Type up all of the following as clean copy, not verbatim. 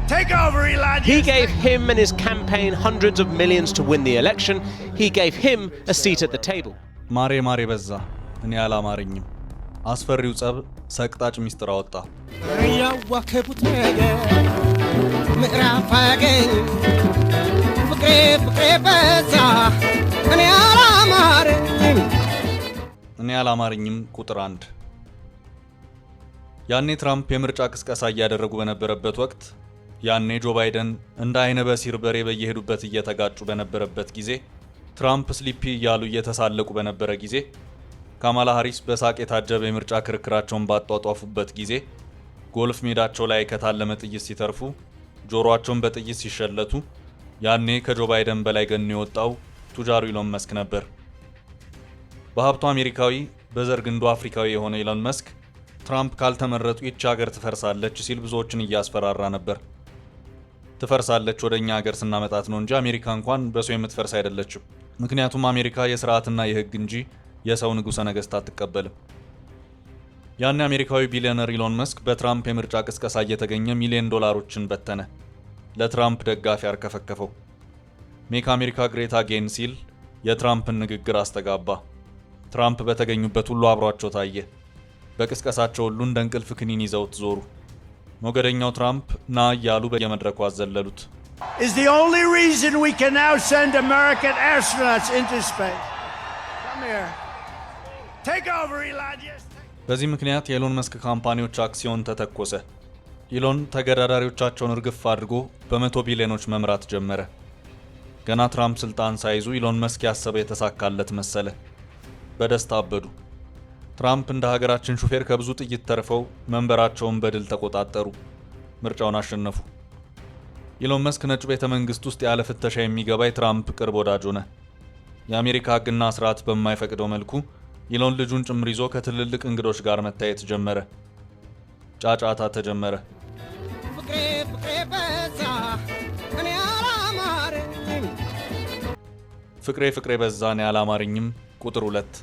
Take over, Elon. He gave him and his campaign hundreds of millions to win the election. He gave him a seat at the table. ማሬ በዛ እኔ አላማረኝም አስፈሪው ጸብ ሰቅጣጭ ሚስጥር አወጣ ያዋከቡት ነገር ምዕራፍ አገኝ ፍቅሬ በዛ እኔ አላማረኝም ቁጥር 1 ያኔ ትራምፕ የምርጫ ቅስቀሳ እያደረጉ በነበረበት ወቅት ያኔ ጆ ባይደን እንደ አይነ በሲር በሬ በየሄዱበት እየተጋጩ በነበረበት ጊዜ ትራምፕ ስሊፒ እያሉ እየተሳለቁ በነበረ ጊዜ ካማላ ሃሪስ በሳቅ የታጀበ የምርጫ ክርክራቸውን ባጧጧፉበት ጊዜ ጎልፍ ሜዳቸው ላይ ከታለመ ጥይት ሲተርፉ ጆሮአቸውን በጥይት ሲሸለቱ ያኔ ከጆ ባይደን በላይ ገኖ የወጣው ቱጃሩ ኢሎን መስክ ነበር። በሀብቱ አሜሪካዊ በዘር ግንዱ አፍሪካዊ የሆነ ኢሎን መስክ ትራምፕ ካልተመረጡ ይህች ሀገር ትፈርሳለች ሲል ብዙዎችን እያስፈራራ ነበር። ትፈርሳለች ወደኛ ሀገር ስናመጣት ነው እንጂ አሜሪካ እንኳን በሰው የምትፈርስ አይደለችም። ምክንያቱም አሜሪካ የሥርዓትና የሕግ እንጂ የሰው ንጉሠ ነገሥት አትቀበልም። ያኔ አሜሪካዊ ቢሊዮነር ኢሎን መስክ በትራምፕ የምርጫ ቅስቀሳ እየተገኘ ሚሊዮን ዶላሮችን በተነ። ለትራምፕ ደጋፊ አርከፈከፈው። ሜክ አሜሪካ ግሬት አጌን ሲል የትራምፕን ንግግር አስተጋባ። ትራምፕ በተገኙበት ሁሉ አብሯቸው ታየ። በቅስቀሳቸው ሁሉ እንደ እንቅልፍ ክኒን ይዘውት ዞሩ። ሞገደኛው ትራምፕ ና እያሉ በየመድረኩ አዘለሉት። Is the only reason we can now send American astronauts into space. Come here. Take over, Elon. Yes. በዚህ ምክንያት የኢሎን መስክ ካምፓኒዎች አክሲዮን ተተኮሰ። ኢሎን ተገዳዳሪዎቻቸውን እርግፍ አድርጎ በ100 ቢሊዮኖች መምራት ጀመረ። ገና ትራምፕ ስልጣን ሳይዙ ኢሎን መስክ ያሰበ የተሳካለት መሰለ። በደስታ አበዱ። ትራምፕ እንደ ሀገራችን ሹፌር ከብዙ ጥይት ተርፈው መንበራቸውን በድል ተቆጣጠሩ። ምርጫውን አሸነፉ። ኢሎን መስክ ነጭ ቤተ መንግስት ውስጥ ያለ ፍተሻ የሚገባ የትራምፕ ቅርብ ወዳጅ ሆነ። የአሜሪካ ሕግና ስርዓት በማይፈቅደው መልኩ ኢሎን ልጁን ጭምር ይዞ ከትልልቅ እንግዶች ጋር መታየት ጀመረ። ጫጫታ ተጀመረ። ፍቅሬ በዛ እኔ አላማረኝም ቁጥር 2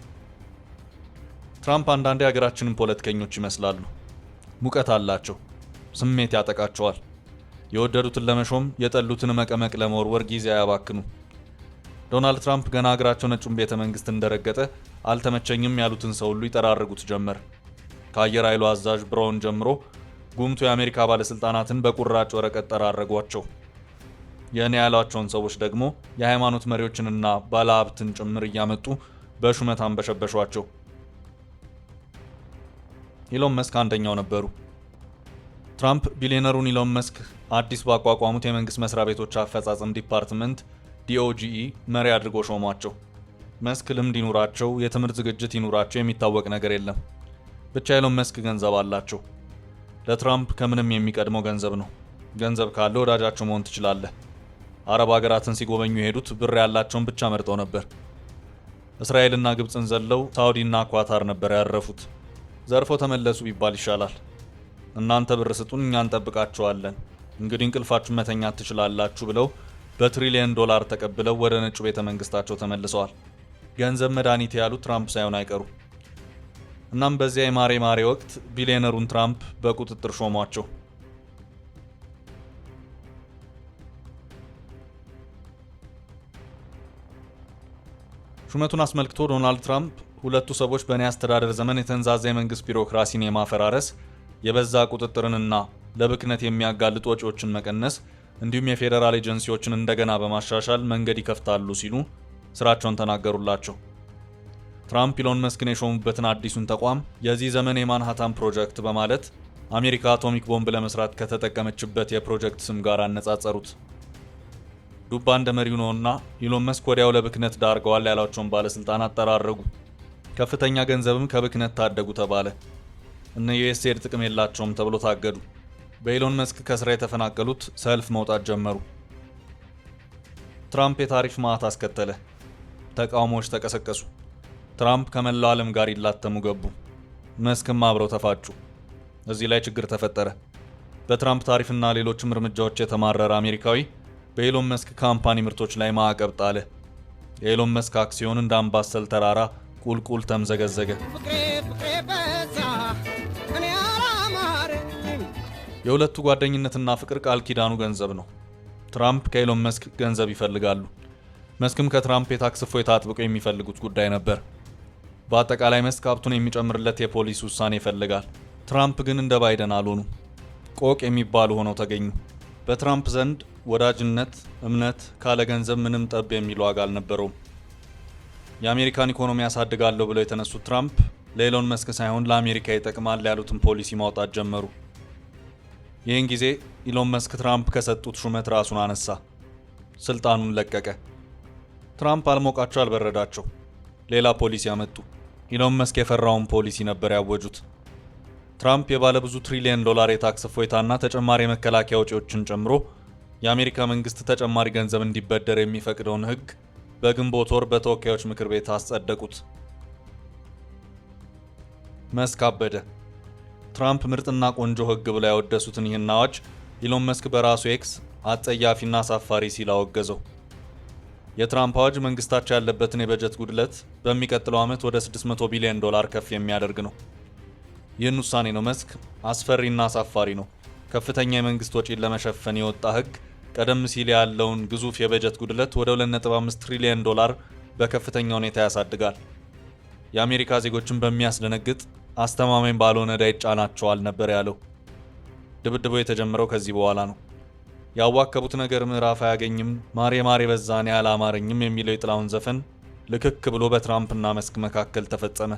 ትራምፕ አንዳንዴ ሀገራችንን ፖለቲከኞች ይመስላሉ። ሙቀት አላቸው፣ ስሜት ያጠቃቸዋል። የወደዱትን ለመሾም የጠሉትን መቀመቅ ለመወርወር ጊዜ አያባክኑ። ዶናልድ ትራምፕ ገና ሀገራቸው ነጩን ቤተ መንግስት እንደረገጠ አልተመቸኝም ያሉትን ሰው ሁሉ ይጠራርጉት ጀመር። ከአየር ኃይሉ አዛዥ ብራውን ጀምሮ ጉምቱ የአሜሪካ ባለስልጣናትን በቁራጭ ወረቀት ጠራረጓቸው። የእኔ ያሏቸውን ሰዎች ደግሞ የሃይማኖት መሪዎችንና ባለሀብትን ጭምር እያመጡ በሹመት አንበሸበሿቸው። ኢሎን መስክ አንደኛው ነበሩ። ትራምፕ ቢሊዮነሩን ኢሎን መስክ አዲስ ባቋቋሙት የመንግስት መስሪያ ቤቶች አፈጻጸም ዲፓርትመንት DOGE መሪ አድርጎ ሾሟቸው። መስክ ልምድ ይኑራቸው፣ የትምህርት ዝግጅት ይኑራቸው የሚታወቅ ነገር የለም። ብቻ ኢሎን መስክ ገንዘብ አላቸው። ለትራምፕ ከምንም የሚቀድመው ገንዘብ ነው። ገንዘብ ካለ ወዳጃቸው መሆን ትችላለህ። አረብ ሀገራትን ሲጎበኙ የሄዱት ብር ያላቸውን ብቻ መርጠው ነበር። እስራኤልና ግብፅን ዘለው ሳውዲና ኳታር ነበር ያረፉት። ዘርፎ ተመለሱ ቢባል ይሻላል። እናንተ ብር ስጡን እኛ እንጠብቃችኋለን፣ እንግዲህ እንቅልፋችሁን መተኛት ትችላላችሁ ብለው በትሪሊየን ዶላር ተቀብለው ወደ ነጩ ቤተ መንግስታቸው ተመልሰዋል። ገንዘብ መድኃኒት ያሉት ትራምፕ ሳይሆን አይቀሩ። እናም በዚያ የማሬ ወቅት ቢሊዮነሩን ትራምፕ በቁጥጥር ሾሟቸው። ሹመቱን አስመልክቶ ዶናልድ ትራምፕ ሁለቱ ሰዎች በእኔ አስተዳደር ዘመን የተንዛዛ የመንግስት ቢሮክራሲን የማፈራረስ የበዛ ቁጥጥርንና ለብክነት የሚያጋልጡ ወጪዎችን መቀነስ እንዲሁም የፌዴራል ኤጀንሲዎችን እንደገና በማሻሻል መንገድ ይከፍታሉ ሲሉ ስራቸውን ተናገሩላቸው። ትራምፕ ኢሎን መስክን የሾሙበትን አዲሱን ተቋም የዚህ ዘመን የማንሃታን ፕሮጀክት በማለት አሜሪካ አቶሚክ ቦምብ ለመስራት ከተጠቀመችበት የፕሮጀክት ስም ጋር አነጻጸሩት። ዱባ እንደ መሪው ነውና ኢሎን መስክ ወዲያው ለብክነት ዳርገዋል ያሏቸውን ባለስልጣናት ጠራረጉ። ከፍተኛ ገንዘብም ከብክነት ታደጉ ተባለ። እነ ዩኤስኤድ ጥቅም የላቸውም ተብሎ ታገዱ። በኢሎን መስክ ከስራ የተፈናቀሉት ሰልፍ መውጣት ጀመሩ። ትራምፕ የታሪፍ ማዕት አስከተለ። ተቃውሞዎች ተቀሰቀሱ። ትራምፕ ከመላው ዓለም ጋር ይላተሙ ገቡ። መስክም አብረው ተፋጩ። እዚህ ላይ ችግር ተፈጠረ። በትራምፕ ታሪፍና ሌሎችም እርምጃዎች የተማረረ አሜሪካዊ በኢሎን መስክ ካምፓኒ ምርቶች ላይ ማዕቀብ ጣለ። የኢሎን መስክ አክሲዮን እንደ አምባሰል ተራራ ቁልቁል ተምዘገዘገ። የሁለቱ ጓደኝነትና ፍቅር ቃል ኪዳኑ ገንዘብ ነው። ትራምፕ ከኢሎን መስክ ገንዘብ ይፈልጋሉ። መስክም ከትራምፕ የታክስ እፎይታ አጥብቆ የሚፈልጉት ጉዳይ ነበር። በአጠቃላይ መስክ ሀብቱን የሚጨምርለት የፖሊሲ ውሳኔ ይፈልጋል። ትራምፕ ግን እንደ ባይደን አልሆኑ፣ ቆቅ የሚባሉ ሆነው ተገኙ። በትራምፕ ዘንድ ወዳጅነት፣ እምነት ካለ ገንዘብ ምንም ጠብ የሚል ዋጋ አልነበረውም። የአሜሪካን ኢኮኖሚ ያሳድጋለሁ ብለው የተነሱት ትራምፕ ለኢሎን መስክ ሳይሆን ለአሜሪካ ይጠቅማል ያሉትን ፖሊሲ ማውጣት ጀመሩ። ይህን ጊዜ ኢሎን መስክ ትራምፕ ከሰጡት ሹመት ራሱን አነሳ፣ ስልጣኑን ለቀቀ። ትራምፕ አልሞቃቸው አልበረዳቸው፣ ሌላ ፖሊሲ አመጡ። ኢሎን መስክ የፈራውን ፖሊሲ ነበር ያወጁት። ትራምፕ የባለ ብዙ ትሪሊየን ዶላር የታክስ እፎይታና ተጨማሪ የመከላከያ ወጪዎችን ጨምሮ የአሜሪካ መንግስት ተጨማሪ ገንዘብ እንዲበደር የሚፈቅደውን ህግ በግንቦት ወር በተወካዮች ምክር ቤት አስጸደቁት። መስክ አበደ። ትራምፕ ምርጥና ቆንጆ ህግ ብለው ያወደሱትን ይህን አዋጅ ኢሎን መስክ በራሱ ኤክስ አጸያፊና አሳፋሪ ሲል አወገዘው። የትራምፕ አዋጅ መንግስታቸው ያለበትን የበጀት ጉድለት በሚቀጥለው ዓመት ወደ 600 ቢሊዮን ዶላር ከፍ የሚያደርግ ነው። ይህን ውሳኔ ነው መስክ አስፈሪና አሳፋሪ ነው፣ ከፍተኛ የመንግስት ወጪን ለመሸፈን የወጣ ህግ ቀደም ሲል ያለውን ግዙፍ የበጀት ጉድለት ወደ 2.5 ትሪሊዮን ዶላር በከፍተኛ ሁኔታ ያሳድጋል፣ የአሜሪካ ዜጎችን በሚያስደነግጥ አስተማማኝ ባልሆነ ዕዳ ይጫናቸዋል ነበር ያለው። ድብድቡ የተጀመረው ከዚህ በኋላ ነው። ያዋከቡት ነገር ምዕራፍ አያገኝም፣ ማሬ ማሬ በዛኔ አላማረኝም የሚለው የጥላሁን ዘፈን ልክክ ብሎ በትራምፕና መስክ መካከል ተፈጸመ።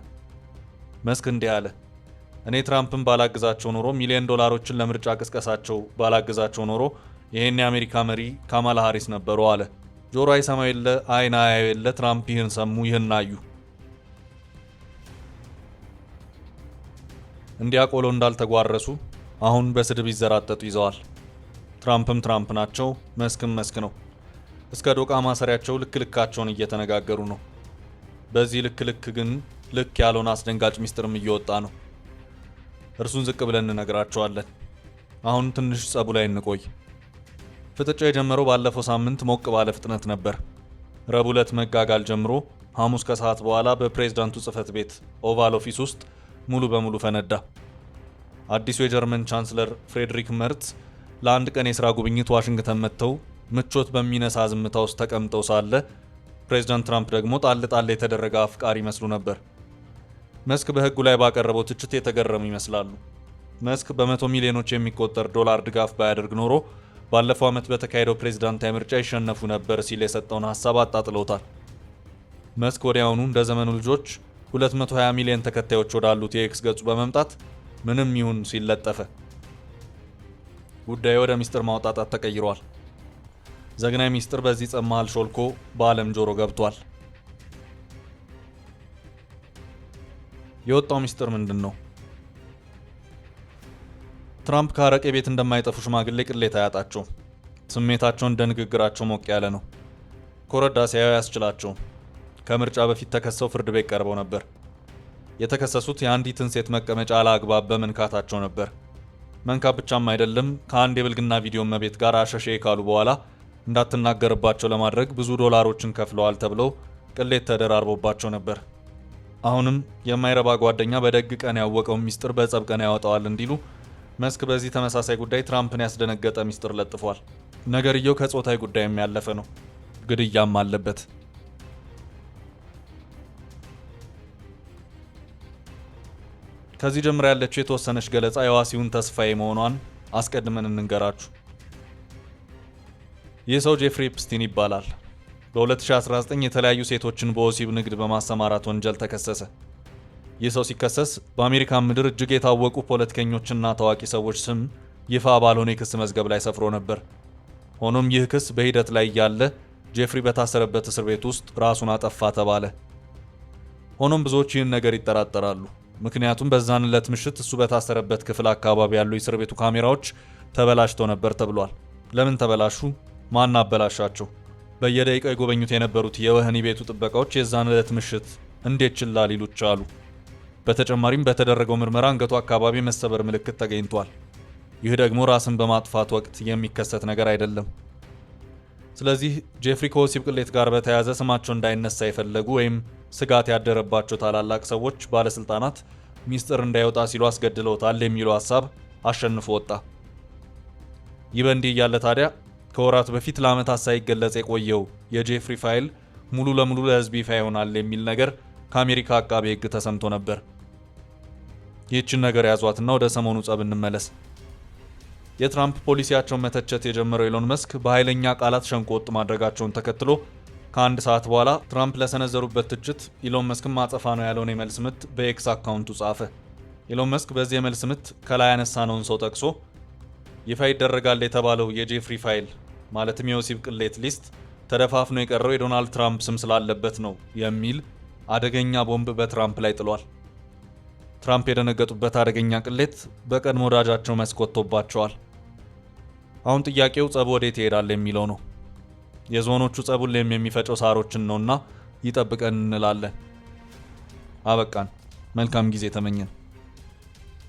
መስክ እንዲህ አለ፣ እኔ ትራምፕን ባላግዛቸው ኖሮ ሚሊዮን ዶላሮችን ለምርጫ ቅስቀሳቸው ባላግዛቸው ኖሮ ይሄን የአሜሪካ መሪ ካማላ ሃሪስ ነበሩ አለ። ጆሮ አይሰማ የለ አይን አያዩ የለ ትራምፕ ይህን ሰሙ፣ ይህን አዩ። እንዲያቆሎ እንዳልተጓረሱ አሁን በስድብ ይዘራጠጡ ይዘዋል። ትራምፕም ትራምፕ ናቸው፣ መስክም መስክ ነው። እስከ ዶቃ ማሰሪያቸው ልክ ልካቸውን እየተነጋገሩ ነው። በዚህ ልክ ልክ ግን ልክ ያለውን አስደንጋጭ ሚስጥርም እየወጣ ነው። እርሱን ዝቅ ብለን እንነግራቸዋለን። አሁን ትንሽ ጸቡ ላይ እንቆይ። ፍጥጫው የጀመረው ባለፈው ሳምንት ሞቅ ባለ ፍጥነት ነበር። ረቡዕ ዕለት መጋጋል ጀምሮ ሐሙስ ከሰዓት በኋላ በፕሬዝዳንቱ ጽህፈት ቤት ኦቫል ኦፊስ ውስጥ ሙሉ በሙሉ ፈነዳ። አዲሱ የጀርመን ቻንስለር ፍሬድሪክ መርትዝ ለአንድ ቀን የሥራ ጉብኝት ዋሽንግተን መጥተው ምቾት በሚነሳ ዝምታ ውስጥ ተቀምጠው ሳለ ፕሬዝዳንት ትራምፕ ደግሞ ጣል ጣል የተደረገ አፍቃሪ ይመስሉ ነበር። መስክ በሕጉ ላይ ባቀረበው ትችት የተገረሙ ይመስላሉ። መስክ በመቶ ሚሊዮኖች የሚቆጠር ዶላር ድጋፍ ባያደርግ ኖሮ ባለፈው ዓመት በተካሄደው ፕሬዝዳንታዊ ምርጫ ይሸነፉ ነበር ሲል የሰጠውን ሐሳብ አጣጥለውታል። መስክ ወዲያውኑ እንደ ዘመኑ ልጆች 220 ሚሊዮን ተከታዮች ወዳሉት የኤክስ ገጹ በመምጣት ምንም ይሁን ሲል ለጠፈ። ጉዳዩ ወደ ሚስጥር ማውጣጣት ተቀይሯል። ዘግናኝ ሚስጥር በዚህ ጸብ መሃል ሾልኮ በዓለም ጆሮ ገብቷል። የወጣው ሚስጥር ምንድን ነው? ትራምፕ ከአረቄ ቤት እንደማይጠፉ ሽማግሌ ቅሌት አያጣቸውም። ስሜታቸው እንደ ንግግራቸው ሞቅ ያለ ነው። ኮረዳ ሲያዩ አያስችላቸውም። ከምርጫ በፊት ተከሰው ፍርድ ቤት ቀርበው ነበር። የተከሰሱት የአንዲትን ሴት መቀመጫ አላግባብ በመንካታቸው ነበር። መንካት ብቻም አይደለም፣ ከአንድ የብልግና ቪዲዮ መቤት ጋር አሸሼ ካሉ በኋላ እንዳትናገርባቸው ለማድረግ ብዙ ዶላሮችን ከፍለዋል ተብለው ቅሌት ተደራርቦባቸው ነበር። አሁንም የማይረባ ጓደኛ በደግ ቀን ያወቀውን ሚስጥር በጸብ ቀን ያወጣዋል እንዲሉ መስክ በዚህ ተመሳሳይ ጉዳይ ትራምፕን ያስደነገጠ ሚስጥር ለጥፏል። ነገርየው ከጾታዊ ጉዳይም ያለፈ ነው። ግድያም አለበት። ከዚህ ጀምራ ያለችው የተወሰነች ገለጻ የዋሲውን ተስፋዬ መሆኗን አስቀድመን እንንገራችሁ። ይህ ሰው ጄፍሪ ኤፕስቲን ይባላል። በ2019 የተለያዩ ሴቶችን በወሲብ ንግድ በማሰማራት ወንጀል ተከሰሰ። ይህ ሰው ሲከሰስ በአሜሪካ ምድር እጅግ የታወቁ ፖለቲከኞችና ታዋቂ ሰዎች ስም ይፋ ባልሆነ የክስ መዝገብ ላይ ሰፍሮ ነበር። ሆኖም ይህ ክስ በሂደት ላይ ያለ ጄፍሪ በታሰረበት እስር ቤት ውስጥ ራሱን አጠፋ ተባለ። ሆኖም ብዙዎች ይህን ነገር ይጠራጠራሉ። ምክንያቱም በዛን ዕለት ምሽት እሱ በታሰረበት ክፍል አካባቢ ያሉ የእስር ቤቱ ካሜራዎች ተበላሽተው ነበር ተብሏል። ለምን ተበላሹ? ማን አበላሻቸው? በየደቂቃው የጎበኙት የነበሩት የወህኒ ቤቱ ጥበቃዎች የዛን ዕለት ምሽት እንዴት ችላ ሊሉት ቻሉ? በተጨማሪም በተደረገው ምርመራ አንገቱ አካባቢ መሰበር ምልክት ተገኝቷል። ይህ ደግሞ ራስን በማጥፋት ወቅት የሚከሰት ነገር አይደለም። ስለዚህ ጄፍሪ ከወሲብ ቅሌት ጋር በተያያዘ ስማቸው እንዳይነሳ የፈለጉ ወይም ስጋት ያደረባቸው ታላላቅ ሰዎች፣ ባለስልጣናት ሚስጥር እንዳይወጣ ሲሉ አስገድለውታል የሚለው ሐሳብ አሸንፎ ወጣ። ይህ በእንዲህ እያለ ታዲያ ከወራት በፊት ለዓመታት ሳይገለጽ የቆየው የጄፍሪ ፋይል ሙሉ ለሙሉ ለሕዝብ ይፋ ይሆናል የሚል ነገር ከአሜሪካ አቃቤ ሕግ ተሰምቶ ነበር። ይህችን ነገር ያዟትና ወደ ሰሞኑ ጸብ እንመለስ። የትራምፕ ፖሊሲያቸውን መተቸት የጀመረው ኢሎን መስክ በኃይለኛ ቃላት ሸንቆጥ ማድረጋቸውን ተከትሎ ከአንድ ሰዓት በኋላ ትራምፕ ለሰነዘሩበት ትችት ኢሎን መስክም ማጸፋ ነው ያለውን የመልስ ምት በኤክስ አካውንቱ ጻፈ። ኢሎን መስክ በዚህ የመልስ ምት ከላይ ያነሳነውን ሰው ጠቅሶ ይፋ ይደረጋል የተባለው የጄፍሪ ፋይል ማለትም የወሲብ ቅሌት ሊስት ተደፋፍኖ የቀረው የዶናልድ ትራምፕ ስም ስላለበት ነው የሚል አደገኛ ቦምብ በትራምፕ ላይ ጥሏል። ትራምፕ የደነገጡበት አደገኛ ቅሌት በቀድሞ ወዳጃቸው መስክ ወጥቶባቸዋል። አሁን ጥያቄው ጸቡ ወዴት ይሄዳል የሚለው ነው። የዝሆኖቹ ጸብ ሁሌም የሚፈጨው ሳሮችን ነውና ይጠብቀን እንላለን። አበቃን። መልካም ጊዜ ተመኘን።